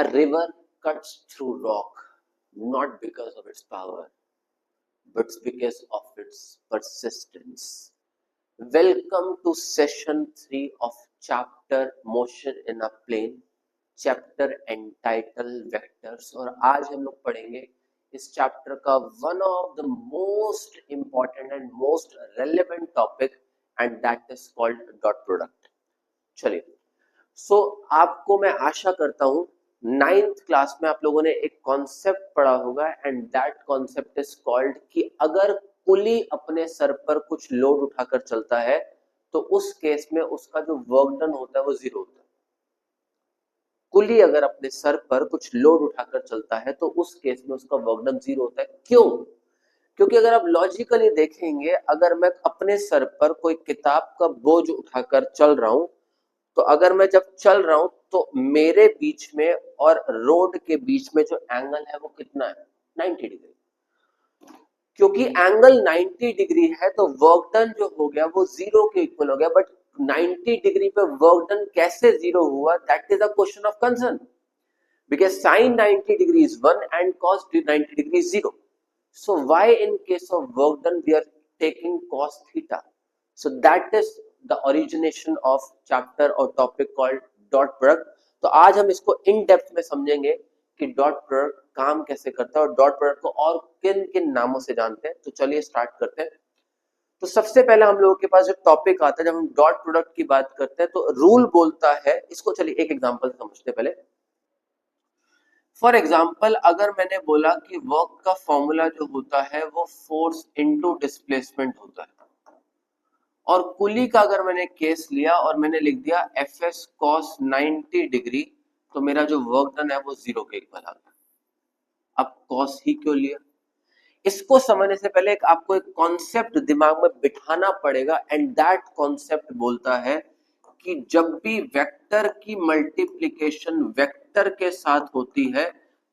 A river cuts through rock not because of its power but because of its persistence. Welcome to session 3 of chapter Motion in a Plane, chapter entitled vectors. और आज हम लोग पढ़ेंगे इस chapter का one of the most important and most relevant topic and that is called dot product. चलिए, आपको मैं आशा करता हूं 9th क्लास में आप लोगों ने एक कॉन्सेप्ट पढ़ा होगा and that concept is called कि अगर पुली अपने सर पर कुछ लोड उठाकर चलता है तो उस केस में उसका जो वर्क डन होता है वो जीरो होता है। पुली अगर अपने सर पर कुछ लोड उठाकर चलता है तो उस केस में उसका वर्क डन जीरो होता है। क्यों? क्योंकि अगर आप लॉजिकली देखेंगे, अगर मैं अपने सर पर कोई किताब का बोझ उठाकर चल रहा हूं तो अगर मैं जब चल रहा हूं तो मेरे बीच में और रोड के बीच में जो एंगल है वो कितना है? 90 डिग्री। क्योंकि एंगल 90 डिग्री है तो वर्क डन जो हो गया वो जीरो के इक्वल हो गया। बट 90 डिग्री पे वर्क डन कैसे जीरो हुआ, that is a question of concern, because sign 90 degree is 1 and cos 90 degree is 0. So why in case of work done we are taking cos theta? So that is the origination of chapter or topic called dot product. तो आज हम इसको in depth में समझेंगे कि dot product काम कैसे करता है और डॉट प्रोडक्ट को और किन किन नामों से जानते हैं। तो चलिए स्टार्ट करते हैं। तो सबसे पहले हम लोगों के पास जो टॉपिक आता है, जब हम डॉट प्रोडक्ट की बात करते हैं तो रूल बोलता है, इसको चलिए एक एग्जांपल समझते पहले। फॉर एग्जाम्पल, अगर मैंने बोला कि वर्क का फॉर्मूला जो होता है वो फोर्स इनटू डिस्प्लेसमेंट होता है, और पुली का अगर मैंने केस लिया और मैंने लिख दिया एफ एस कॉस 90 डिग्री, तो मेरा जो वर्क डन है वो जीरो के इक्वल आ गया। अब कॉस ही क्यों लिया? इसको समझने से पहले आपको एक कॉन्सेप्ट दिमाग में बिठाना पड़ेगा एंड दैट कॉन्सेप्ट बोलता है कि जब भी वेक्टर की मल्टीप्लिकेशन वेक्टर के साथ होती है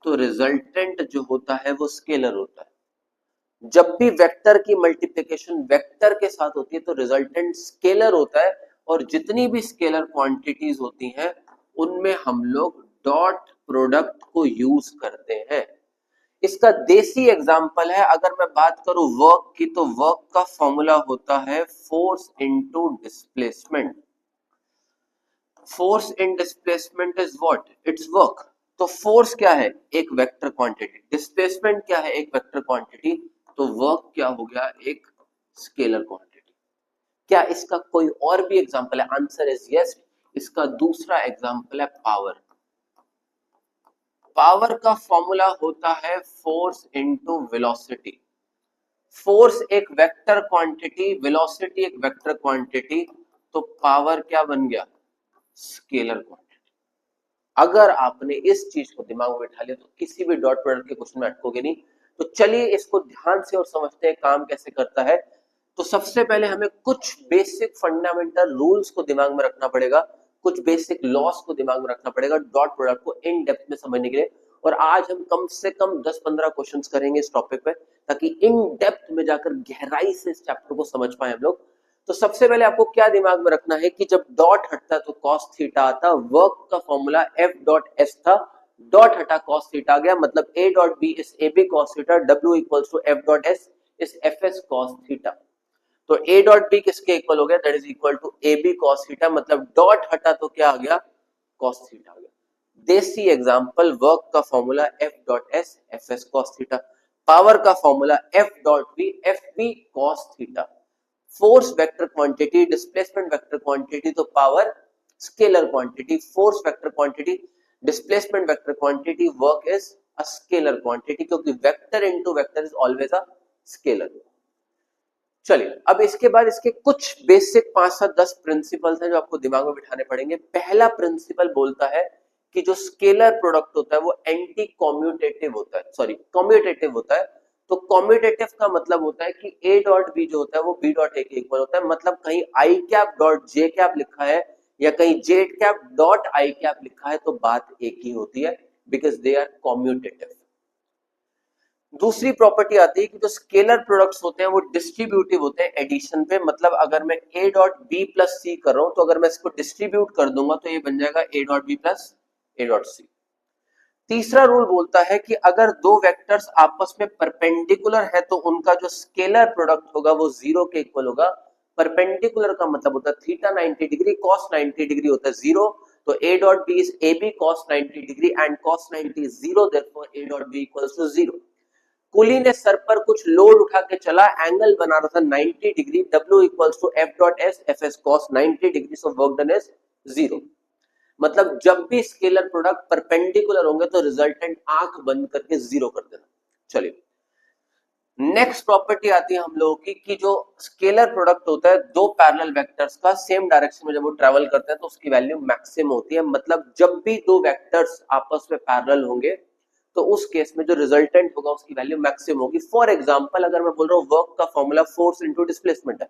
तो रिजल्टेंट जो होता है वो स्केलर होता है। जब भी वेक्टर की मल्टीप्लिकेशन वेक्टर के साथ होती है तो रिजल्टेंट स्केलर होता है, और जितनी भी स्केलर क्वांटिटीज होती हैं उनमें हम लोग डॉट प्रोडक्ट को यूज करते हैं। इसका देसी एग्जांपल है, अगर मैं बात करूं वर्क की, तो वर्क का फॉर्मूला होता है force into displacement. Force in displacement is what? It's work. तो फोर्स क्या है? एक वेक्टर क्वांटिटी। डिस्प्लेसमेंट क्या है? एक वेक्टर क्वांटिटी। तो वर्क क्या हो गया? एक स्केलर क्वांटिटी। क्या इसका कोई और भी एग्जांपल है? Answer is yes. इसका दूसरा एग्जांपल है पावर। पावर का फॉर्मूला होता है फोर्स इनटू वेलोसिटी। फोर्स एक वेक्टर क्वांटिटी, वेलोसिटी एक वेक्टर क्वांटिटी, तो पावर क्या बन गया? Scalar quantity. अगर आपने इस चीज को दिमाग में बैठा लिया तो किसी भी डॉट प्रोडक्ट के क्वेश्चन में अटकोगे नहीं। तो चलिए इसको ध्यान से और समझते हैं काम कैसे करता है। तो सबसे पहले हमें कुछ बेसिक फंडामेंटल रूल्स को दिमाग में रखना पड़ेगा, कुछ बेसिक लॉस को दिमाग में रखना पड़ेगा डॉट प्रोडक्ट को इन डेप्थ में समझने के लिए। और आज हम कम से कम 10-15 क्वेश्चंस करेंगे इस टॉपिक पे, ताकि इन डेप्थ में जाकर गहराई से इस चैप्टर को समझ पाए हम लोग। तो सबसे पहले आपको क्या दिमाग में रखना है कि जब डॉट हटता तो कॉस थीटा आता। वर्क का फॉर्मूला एफ डॉट एस था, डॉट हटा कॉस थीटा आ गया, मतलब A dot B is A B cos theta, W equals to F dot S is F S cos theta. तो ए डॉट बी किसके equal हो गया? That is equal to A B cos theta, मतलब dot हटा तो क्या आ गया? Cos theta आ गया। देसी एग्जांपल, वर्क का formula F dot S F S cos theta, power का formula F dot B F B cos theta. Force vector quantity, displacement vector quantity, तो power scalar quantity. Force vector quantity, displacement vector quantity, work is a scalar quantity, क्योंकि vector into vector is always a scalar. चलिए, अब इसके बाद इसके कुछ basic 5-7-10 principles हैं जो आपको दिमाग में बिठाने पड़ेंगे। पहला प्रिंसिपल बोलता है कि जो स्केलर प्रोडक्ट होता है वो एंटी कॉम्यूटेटिव होता है, सॉरी कॉम्यूटेटिव होता है। तो कॉम्यूटेटिव का मतलब होता है कि ए डॉट बी जो होता है वो बी डॉट ए के इक्वल होता है, मतलब कहीं आई कैप डॉट जे कैप लिखा है या कहीं जे कैप डॉट आई कैप लिखा है तो बात एक ही होती है, बिकॉज दे आर कॉम्यूटेटिव। दूसरी प्रॉपर्टी आती है कि जो स्केलर प्रोडक्ट्स होते हैं वो डिस्ट्रीब्यूटिव होते हैं एडिशन पे, मतलब अगर मैं a डॉट बी प्लस सी कर रहा हूं तो अगर मैं इसको डिस्ट्रीब्यूट कर दूंगा तो ये बन जाएगा a dot B plus a dot C. तीसरा रूल बोलता है कि अगर दो वेक्टर्स आपस में परपेंडिकुलर है तो उनका जो स्केलर प्रोडक्ट होगा वो जीरो के इक्वल होगा। परपेंडिकुलर का मतलब होता है थीटा 90 डिग्री, कॉस 90 डिग्री होता है जीरो। तो a dot B is A B cos 90 degree and cos 90 is zero, therefore a dot B equals to zero. कुली ने सर पर कुछ लोड उठा के चला, एंगल बना रहा था 90 degree, W equals to F dot S, F S cos 90 degree, so work done is zero. मतलब जब भी स्केलर प्रोडक्ट परपेंडिकुलर होंगे तो रिजल्टेंट आंख बंद करके जीरो कर देना। चलिए नेक्स्ट प्रॉपर्टी आती है हम लोगों की कि जो स्केलर प्रोडक्ट होता है दो पैरेलल वेक्टर्स का सेम डायरेक्शन में जब वो ट्रेवल करते हैं तो उसकी वैल्यू मैक्सिमम होती है। मतलब जब भी दो वेक्टर्स आपस में पैरेलल होंगे तो उस केस में जो रिजल्टेंट होगा उसकी वैल्यू मैक्सिमम होगी। फॉर एग्जांपल अगर मैं बोल रहा हूँ वर्क का फॉर्मूला फोर्स इनटू डिस्प्लेसमेंट है,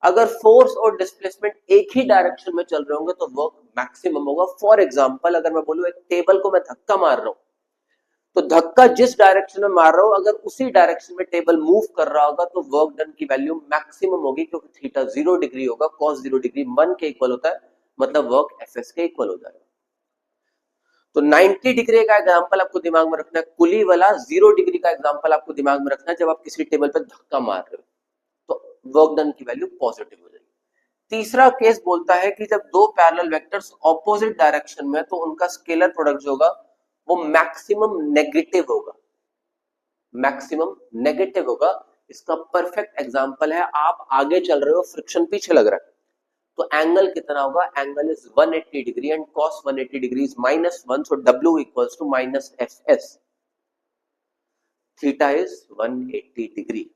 अगर फोर्स और डिस्प्लेसमेंट एक ही डायरेक्शन में चल रहे होंगे तो वर्क मैक्सिमम होगा। फॉर एग्जांपल अगर मैं बोलूं एक टेबल को मैं धक्का मार रहा हूं तो धक्का जिस डायरेक्शन में मार रहा हूं अगर उसी डायरेक्शन में टेबल मूव कर रहा होगा तो वर्क डन की वैल्यू मैक्सिमम होगी, क्योंकि थीटा 0 डिग्री होगा, कॉस 0 डिग्री 1 के इक्वल होता है, मतलब वर्क एफ एस के इक्वल हो जाएगा। तो 90 डिग्री का एग्जांपल आपको दिमाग में रखना है, कुली वाला 0 डिग्री का एग्जांपल आपको दिमाग में रखना है जब आप किसी टेबल पर धक्का मार रहे हो तो वर्क डन की वैल्यू पॉजिटिव हो जाएगी। तीसरा केस बोलता है कि जब दो पैरेलल वेक्टर्स ऑपोजिट डायरेक्शन में तो उनका स्केलर प्रोडक्ट जो होगा वो मैक्सिमम नेगेटिव होगा, मैक्सिमम नेगेटिव होगा। इसका परफेक्ट एग्जांपल है आप आगे चल रहे हो, फ्रिक्शन पीछे लग रहा है तो एंगल कितना होगा, angle is 180 degree and cos 180 degree is -1, so W equals to -fs, theta is 180 degree.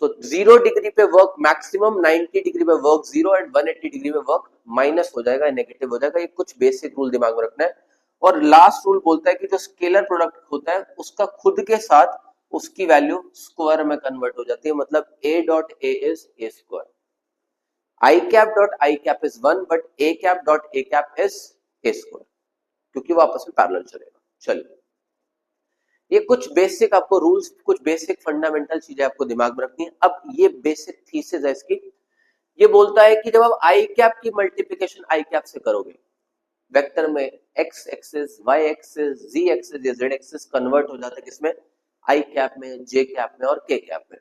तो 0 डिग्री पे वर्क मैक्सिमम, 90 डिग्री पे वर्क जीरो एंड 180 डिग्री पे वर्क माइनस हो जाएगा, नेगेटिव हो जाएगा। ये कुछ बेसिक रूल दिमाग में रखना है। और लास्ट रूल बोलता है कि जो स्केलर प्रोडक्ट होता है उसका खुद के साथ उसकी वैल्यू स्क्वायर में कन्वर्ट हो जाती है, मतलब a dot a is a square, i cap dot i cap is 1 but a cap dot a cap is a square, क्योंकि वो आपस में पैरेलल चलेगा। चलिए ये कुछ बेसिक आपको रूल्स, कुछ बेसिक फंडामेंटल चीजें आपको दिमाग में रखनी है। अब ये बेसिक थीसिस है इसकी, ये बोलता है कि जब आप आई कैप की मल्टीप्लिकेशन आई कैप से करोगे वेक्टर में एक्स एक्सिस, वाई एक्सिस, जी एक्सिस या जेड एक्सिस कन्वर्ट हो जाता है किसमें, आई कैप में, जे कैप में और के कैप में।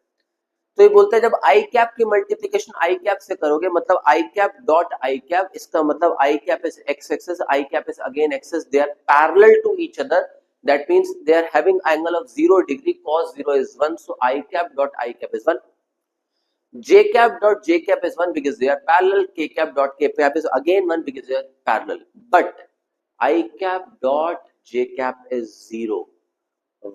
तो ये बोलता है जब आई कैप की मल्टीप्लिकेशन आई कैप से करोगे मतलब आई कैप डॉट आई कैप, इसका मतलब आई cap is X axis, I cap is again axis, they are parallel to each other, that means they are having angle of 0 degree, cos 0 is 1, so I cap dot I cap is 1, J cap dot J cap is 1 because they are parallel, K cap dot K cap is again 1 because they are parallel, but I cap dot J cap is 0.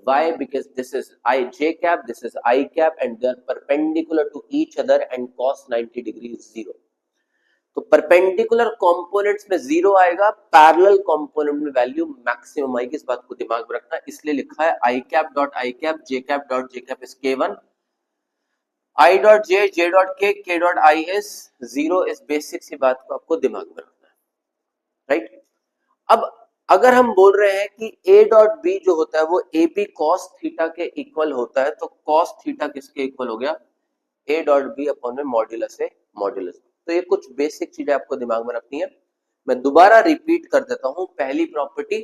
Why? Because this is I J cap, this is I cap and they are perpendicular to each other and cos 90 degree is 0. तो perpendicular components में zero आएगा, parallel component में value maximum आएगी, इस बात को दिमाग में रखना। इसलिए लिखा है I cap dot I cap, J cap dot J cap is k1, I dot J, J dot K dot I is 0। इस बेसिक सी बात को आपको दिमाग में रखना है, राइट। अब अगर हम बोल रहे हैं कि a डॉट बी जो होता है वो ए बी कॉस थीटा के इक्वल होता है, तो कॉस थीटा किसके इक्वल हो गया, a डॉट बी अपॉन में मॉड्यूलस है, मॉड्यूलस। तो ये कुछ बेसिक चीजें आपको दिमाग में रखनी है। मैं दोबारा रिपीट कर देता हूं, पहली प्रॉपर्टी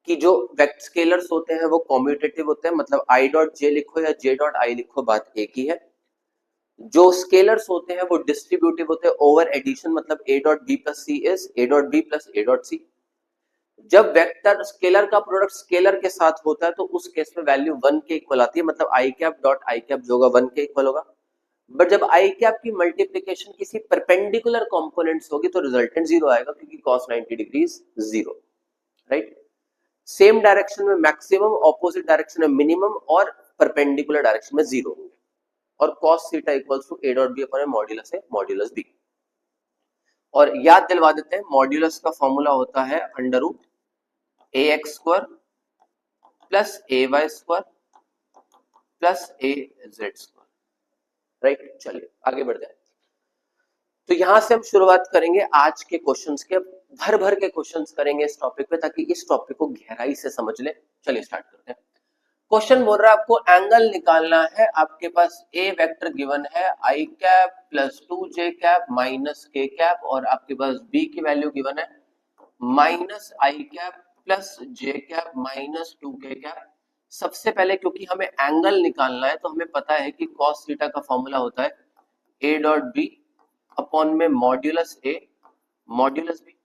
कि जो वेक्टर स्केलर्स होते हैं वो कॉम्यूटेटिव होते हैं, मतलब आई डॉट जे लिखो या जे डॉट आई लिखो बात एक ही है। जो स्केलर्स होते हैं वो डिस्ट्रीब्यूटिव होते हैं ओवर एडिशन, मतलब a dot B plus C is a dot B plus a dot C. जब वेक्टर स्केलर का प्रोडक्ट स्केलर के साथ होता है तो उस केस में वैल्यू 1 के इक्वल आती है, मतलब आई कैप डॉट आई कैप जो होगा 1 के इक्वल होगा। बट जब आई कैप की मल्टीप्लिकेशन किसी परपेंडिकुलर कंपोनेंट्स होगी तो रिजल्टेंट 0 आएगा, क्योंकि cos 90 degree is 0, right. Same direction में मैक्सिमम, ऑपोजिट डायरेक्शन में मिनिमम और परपेंडिकुलर डायरेक्शन में 0 होंगे। और cos theta equals to a dot B upon modulus है, मॉड्यूलस बी। और याद दिलवा देते हैं मॉड्यूलस का फॉर्मूला होता है अंडर रूट ए एक्स स्क्वायर प्लस ए वाई स्क्वायर प्लस ए जेड स्क्वायर, राइट। चलिए आगे बढ़ते हैं। तो यहां से हम शुरुआत करेंगे आज के क्वेश्चंस के, भर भर के क्वेश्चंस करेंगे इस टॉपिक पे ताकि इस टॉपिक को गहराई से समझ ले। चलिए स्टार्ट करते हैं। क्वेश्चन बोल रहा है आपको एंगल निकालना है, आपके पास ए वेक्टर गिवन है I cap plus 2 J cap minus के कैप, और आपके पास बी की वैल्यू गिवन है माइनस आई कैप प्लस जे कैप माइनस 2k कैप। सबसे पहले क्योंकि हमें एंगल निकालना है तो हमें पता है कि कॉस थीटा का फॉर्मूला होता है ए डॉट बी अपॉन में मॉड्यूलस ए मॉड्यूलस बी।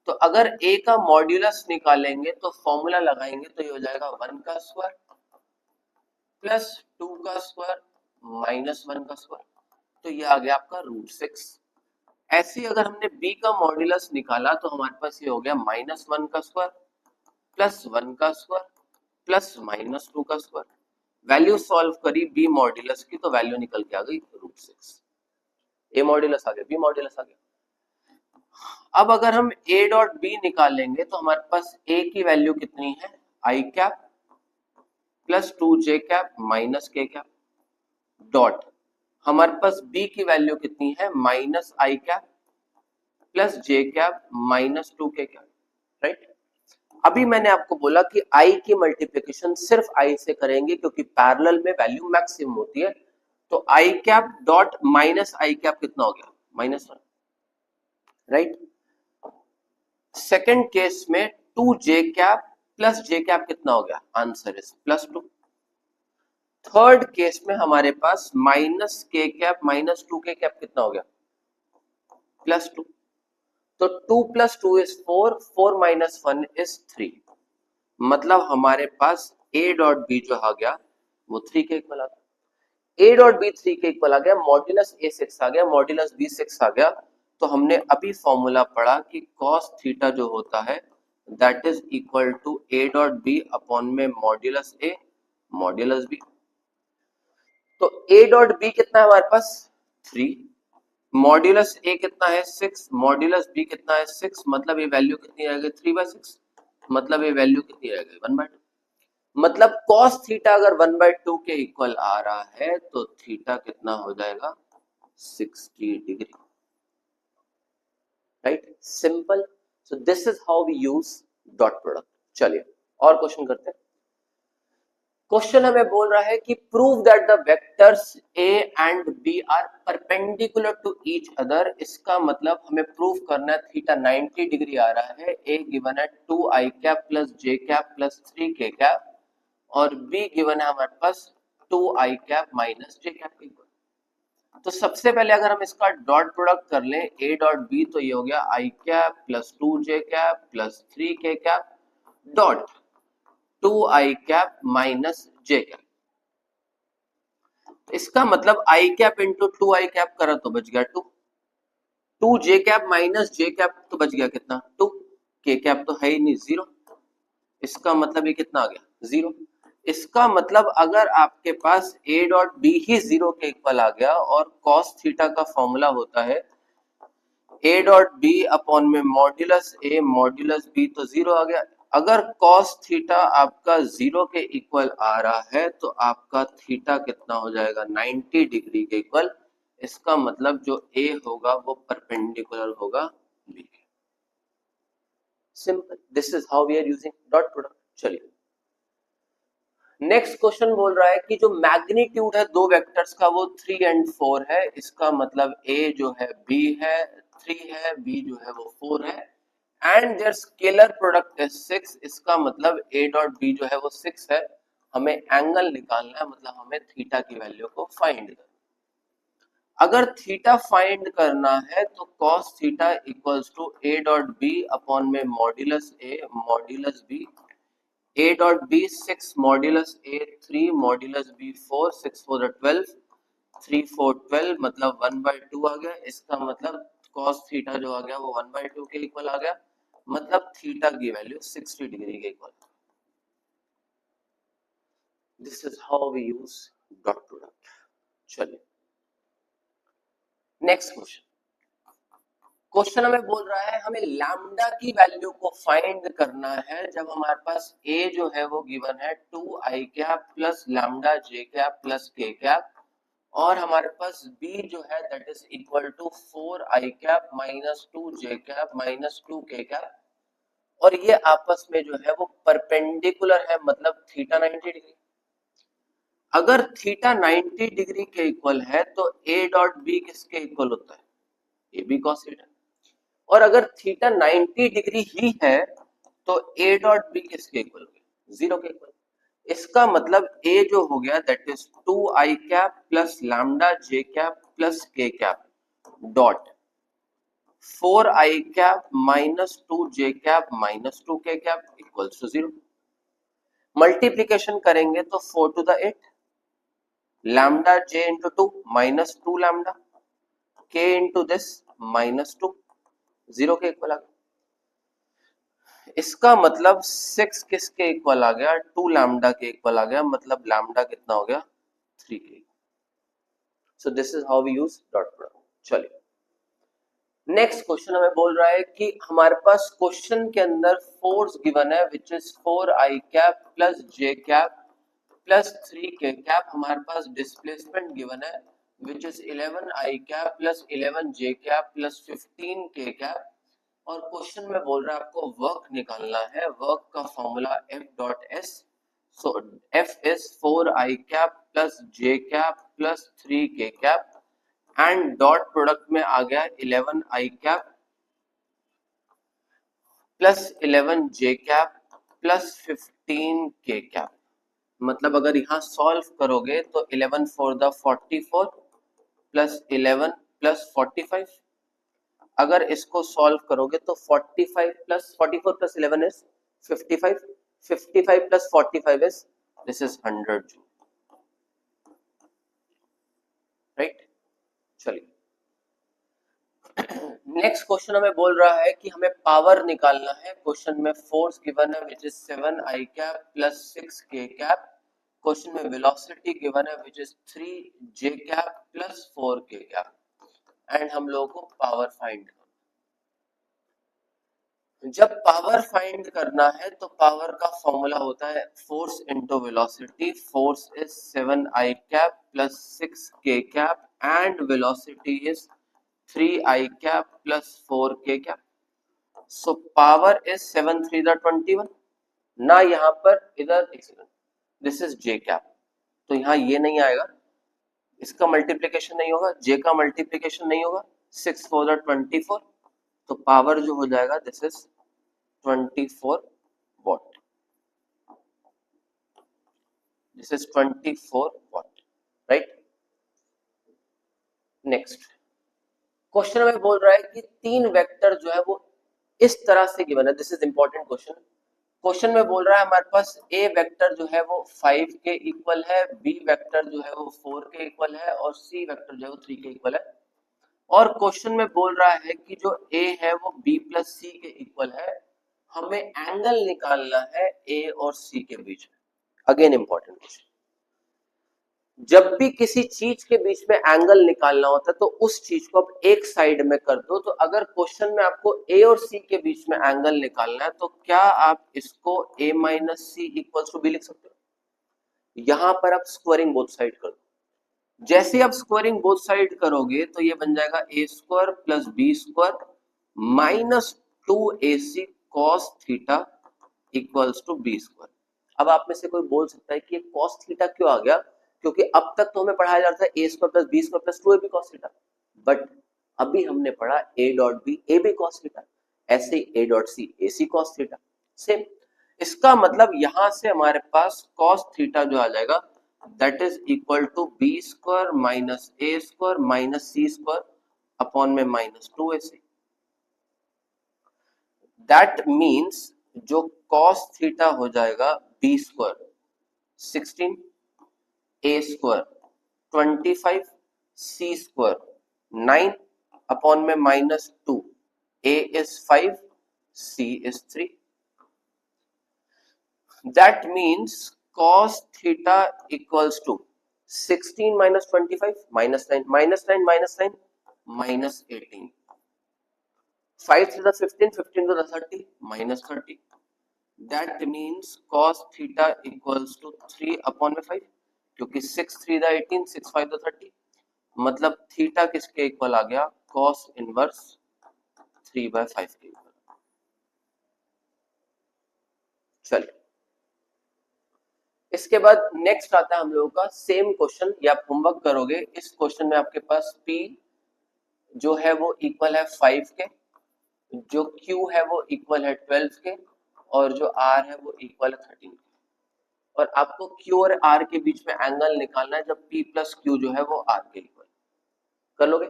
तो अगर a का मॉड्यूलस निकालेंगे तो फॉर्मूला लगाएंगे तो ये हो जाएगा 1 का स्क्वायर प्लस 2 का स्क्वायर माइनस 1 का स्क्वायर, तो ये आ गया आपका √6। ऐसे ही अगर हमने b का मॉड्यूलस निकाला तो हमारे पास ये हो गया -1 का स्क्वायर प्लस 1 का स्क्वायर प्लस -2 का स्क्वायर। वैल्यू सॉल्व करी b मॉड्यूलस की तो वैल्यू निकल के आ गई √6। a मॉड्यूलस आ गया, b मॉड्यूलस आ गया। अब अगर हम a डॉट बी निकालेंगे तो हमारे पास a की वैल्यू कितनी है i cap plus 2j cap minus k cap dot हमारे पास b की वैल्यू कितनी है minus i cap plus j cap minus 2k cap, right. अभी मैंने आपको बोला कि i की मल्टीप्लिकेशन सिर्फ i से करेंगे क्योंकि पैरेलल में वैल्यू मैक्सिमम होती है। तो i cap dot minus i cap कितना हो गया -1, राइट। सेकेंड केस में 2j cap plus j cap कितना हो गया, आंसर इज +2। थर्ड केस में हमारे पास minus k cap minus 2k cap कितना हो गया +2। तो 2 + 2 इज 4, 4 - 1 इज 3। मतलब हमारे पास a डॉट बी जो आ गया वो 3 के इक्वल आ गया। a डॉट बी 3 के इक्वल आ गया, मॉड्यूलस a 6 आ गया, मॉड्यूलस b 6 आ गया। तो हमने अभी फॉर्मूला पढ़ा कि cos थीटा जो होता है that is equal to a dot B upon में मॉड्यूलस a मॉड्यूलस b। तो a डॉट बी कितना है हमारे पास 3, मॉड्यूलस a कितना है 6, मॉड्यूलस b कितना है 6, मतलब ये वैल्यू कितनी रह गई 3/6, मतलब ये वैल्यू कितनी रह गई 1/2। मतलब cos थीटा अगर 1/2 के इक्वल आ रहा है तो थीटा कितना हो जाएगा 60 degree, right, simple. So this is how we use dot product. चलिए और क्वेश्चन करते हैं। क्वेश्चन हमें बोल रहा है कि prove that the vectors a and b are perpendicular to each other. इसका मतलब हमें प्रूव करना है थीटा 90 डिग्री आ रहा है, a गिवन है 2i cap plus j cap plus 3k cap और b गिवन है हमारे पास 2i cap minus j cap के इक्वल। तो सबसे पहले अगर हम इसका डॉट प्रोडक्ट कर लें a डॉट b तो ये हो गया i cap plus 2j cap plus 3k cap dot 2i cap minus j cap. इसका मतलब i cap into 2i cap करा तो बच गया 2, 2j cap minus j cap तो बच गया कितना 2, k कैप तो है ही नहीं 0। इसका मतलब ये कितना आ गया 0। इसका मतलब अगर आपके पास a डॉट b ही 0 के इक्वल आ गया और cos थीटा का फॉर्मूला होता है a डॉट b अपॉन में मॉड्यूलस a मॉड्यूलस b तो 0 आ गया। अगर cos थीटा आपका 0 के इक्वल आ रहा है तो आपका थीटा कितना हो जाएगा 90 डिग्री के इक्वल। इसका मतलब जो a होगा वो परपेंडिकुलर होगा b के। Simple, this is how we are using dot product. चलिए नेक्स्ट क्वेश्चन बोल रहा है कि जो मैग्नीट्यूड है दो वेक्टर्स का वो 3 एंड 4 है। इसका मतलब a जो है b है 3 है, b जो है वो 4 है and their scalar product is 6। इसका मतलब a डॉट b जो है वो 6 है। हमें एंगल निकालना है, मतलब हमें थीटा की वैल्यू को फाइंड करना। अगर थीटा फाइंड करना है तो cos theta equals to a dot b upon में modulus a modulus b। a dot b 6 modulus a 3 modulus b 4, 6 4 12, 3 4 12 मतलब 1/2 आ गया। इसका मतलब cos थीटा जो आ गया वो 1/2 के इक्वल आ गया, मतलब थीटा की वैल्यू 60 डिग्री के equal. This is how we use dot product. चलिए नेक्स्ट क्वेश्चन। क्वेश्चन हमें बोल रहा है हमें लैम्डा की वैल्यू को फाइंड करना है जब हमारे पास a जो है वो गिवन है 2i cap plus lambda j cap plus k cap और हमारे पास b जो है that is equal to 4i cap minus 2j cap minus 2k cap और ये आपस में जो है वो परपेंडिकुलर है, मतलब थीटा 90 डिग्री। अगर थीटा 90 डिग्री के इक्वल है तो a डॉट b किसके इक्वल होता है, a b cos थीटा। और अगर थीटा 90 डिग्री ही है तो a डॉट बी किसके इक्वल हो गया, 0 के इक्वल। इसका मतलब a जो हो गया that is 2i cap plus lambda j cap plus k cap dot 4i cap minus 2j cap minus 2k cap equals to 0। Multiplication करेंगे तो 4 to the 8 lambda j into 2 minus 2 lambda k into this minus 2 0 के equal आ गया। इसका मतलब 6 किसके equal आ गया, 2 लैम्डा के इक्वल आ गया, मतलब लैम्डा कितना हो गया 3 के। So this is how we use dot product. चलिए नेक्स्ट क्वेश्चन हमें बोल रहा है कि हमारे पास क्वेश्चन के अंदर फोर्स गिवन है which is 4i cap plus j cap plus 3k cap. हमारे पास डिस्प्लेसमेंट गिवन है which is 11i cap plus 11j cap plus 15k cap. और क्वेश्चन में बोल रहा है आपको वर्क निकालना है। वर्क का formula F dot S। So F is 4i cap plus j cap plus 3k cap and dot product में आ गया 11i cap plus 11j cap plus 15k cap. मतलब अगर यहां सॉल्व करोगे तो 11 फोर द 44 प्लस 11 प्लस 45। अगर इसको solve करोगे तो 45 plus 44 plus 11 is 55, 55 plus 45 is this is 100 joule, right. चलिए नेक्स्ट क्वेश्चन हमें बोल रहा है कि हमें पावर निकालना है। क्वेश्चन में फोर्स गिवन है which is 7i cap plus 6k cap. Question में वेलोसिटी गिवन है which is 3j cap plus 4k cap and हम लोगों को पावर फाइंड करना। जब पावर फाइंड करना है तो पावर का फॉर्मूला होता है force into velocity. Force is 7i cap plus 6k cap and velocity is 3i cap plus 4k cap. So power is 7 3 the 21 ना, यहाँ पर इधर दिस इज j कैप तो यहाँ ये नहीं आएगा, इसका मल्टीप्लिकेशन नहीं होगा, j का मल्टीप्लिकेशन नहीं होगा, 6 4 द 24 तो पावर जो हो जाएगा this is 24 watt। This is 24 watt, right? Next question में बोल रहा है कि तीन वेक्टर जो है वो इस तरह से गिवन है। This is important question. Question में बोल रहा है हमारे पास ए वेक्टर जो है वो 5 के इक्वल है, बी वेक्टर जो है वो 4 के इक्वल है और सी वेक्टर जो है वो 3 के इक्वल है। और क्वेश्चन में बोल रहा है कि जो ए है वो बी प्लस सी के इक्वल है। हमें एंगल निकालना है ए और सी के बीच में। Again important question. जब भी किसी चीज के बीच में एंगल निकालना होता है तो उस चीज को आप एक साइड में कर दो। तो अगर क्वेश्चन में आपको ए और सी के बीच में एंगल निकालना है तो क्या आप इसको a minus C equals to B लिख सकते हो। यहां पर आप स्क्वायरिंग बोथ साइड कर दो। जैसे आप स्क्वायरिंग बोथ साइड करोगे तो ये बन जाएगा A square plus B square minus 2ac cos theta equals to B square. अब आप में से कोई बोल सकता है कि cos थीटा क्यों आ गया, क्योंकि अब तक तो हमें पढ़ाया जाता है A square plus B square plus 2ab cos theta, but अभी हमने पढ़ा a dot B ab cos theta, ऐसे a dot C ac cos theta same. इसका मतलब यहां से हमारे पास cos थीटा जो आ जाएगा that is equal to B square minus A square minus C square upon में माइनस 2ac। दैट मीन्स जो cos थीटा हो जाएगा B square 16 A square 25 C square 9 upon में minus 2 A is 5 C is 3। That means cos theta equals to 16 minus 25 minus 9 minus 9 minus 9 minus 18 5 to the 15 15 to the 30 minus 30। That means cos theta equals to 3 upon 5 क्योंकि 6 3 the 18 6 5 the 30 मतलब theta किसके equal आ गया cos inverse 3/5 के equal. चलिए इसके बाद next आता है हम लोगों का सेम क्वेश्चन। ये आप होमवर्क करोगे। इस क्वेश्चन में आपके पास P जो है वो इक्वल है 5 के, जो Q है वो इक्वल है 12 के और जो r है वो इक्वल है 13 और आपको q और r के बीच में एंगल निकालना है जब p प्लस q जो है वो r के इक्वल। कर लोगे?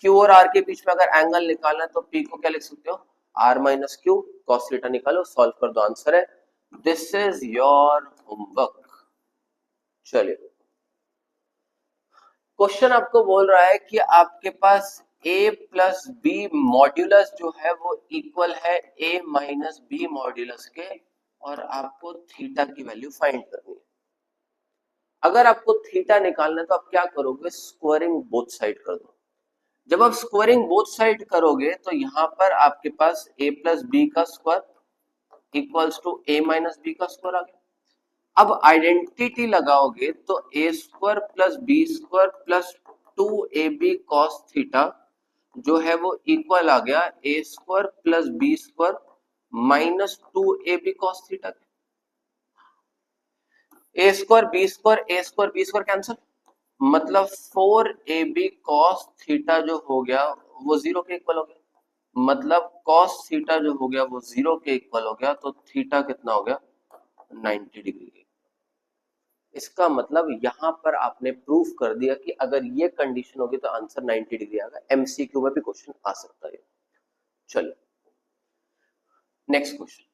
q और r के बीच में अगर एंगल निकालना है तो p को क्या लिख सकते हो, r minus Q, cos theta निकालो, सॉल्व कर दो, आंसर है। This is your homework. चलिए, क्वेश्चन आपको बोल रहा है कि आपके पास a प्लस बी मॉड्यूलस जो है वो इक्वल है a माइनस बी मॉड्यूलस के और आपको थीटा की वैल्यू फाइंड करनी है। अगर आपको थीटा निकालना है तो आप क्या करोगे, स्क्वायरिंग बोथ साइड कर दो। जब आप स्क्वायरिंग बोथ साइड करोगे तो यहां पर आपके पास a प्लस बी का square equals to a minus B का स्क्वायर आ गया। अब आइडेंटिटी लगाओगे तो a square plus B square plus 2ab cos theta जो है वो इक्वल आ गया a square plus B square minus 2ab cos theta. a square B square a square B square cancel, मतलब 4ab cos थीटा जो हो गया वो 0 के इक्वल हो गया, मतलब cos थीटा जो हो गया वो 0 के इक्वल हो गया, तो थीटा कितना हो गया, 90 डिग्री। इसका मतलब यहां पर आपने प्रूफ कर दिया कि अगर ये कंडीशन होगी तो आंसर 90 डिग्री आएगा। एमसीक्यू में भी क्वेश्चन आ सकता है। चलो नेक्स्ट क्वेश्चन।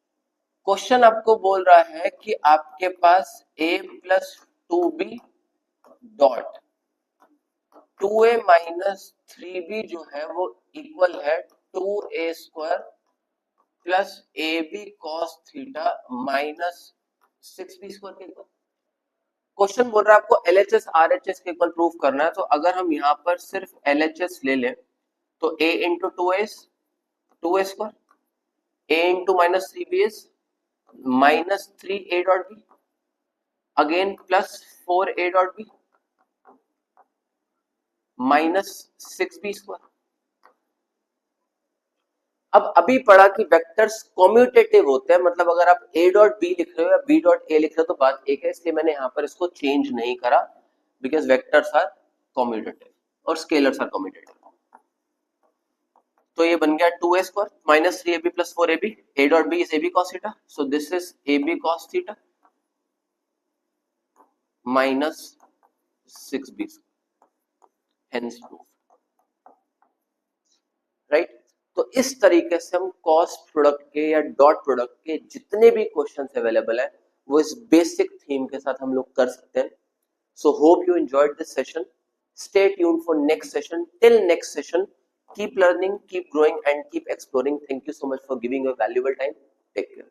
क्वेश्चन आपको बोल रहा है कि आपके पास a plus 2b dot 2a minus 3b जो है वो इक्वल है 2a square plus ab cos theta minus 6b square के इक्वल। क्वेश्चन बोल रहा है आपको LHS RHS के इक्वल प्रूफ करना है, तो अगर हम यहाँ पर सिर्फ LHS ले लें तो a into 2a square, a into minus 3b is minus 3a dot b again plus 4a dot b minus 6b square. अब अभी पढ़ा कि वेक्टर्स कम्यूटेटिव होते हैं, मतलब अगर आप a डॉट b लिख रहे हो या b डॉट a लिख रहे हो तो बात एक है, इसलिए मैंने यहाँ पर इसको चेंज नहीं करा, बिकॉज वेक्टर्स आर कम्यूटेटिव और स्केलर्स आर कम्यूटेटिव। तो ये बन गया 2a square minus 3ab plus 4ab, a dot b is ab cos theta, so this is ab cos theta minus 6b hence proof, right. तो इस तरीके से हम कॉस्ट प्रोडक्ट के या डॉट प्रोडक्ट के जितने भी क्वेश्चंस अवेलेबल है वो इस बेसिक थीम के साथ हम लोग कर सकते हैं। So hope you enjoyed this session. Stay tuned for next session. Till next session, keep learning, keep growing and keep exploring. Thank you so much for giving your valuable time. Take care.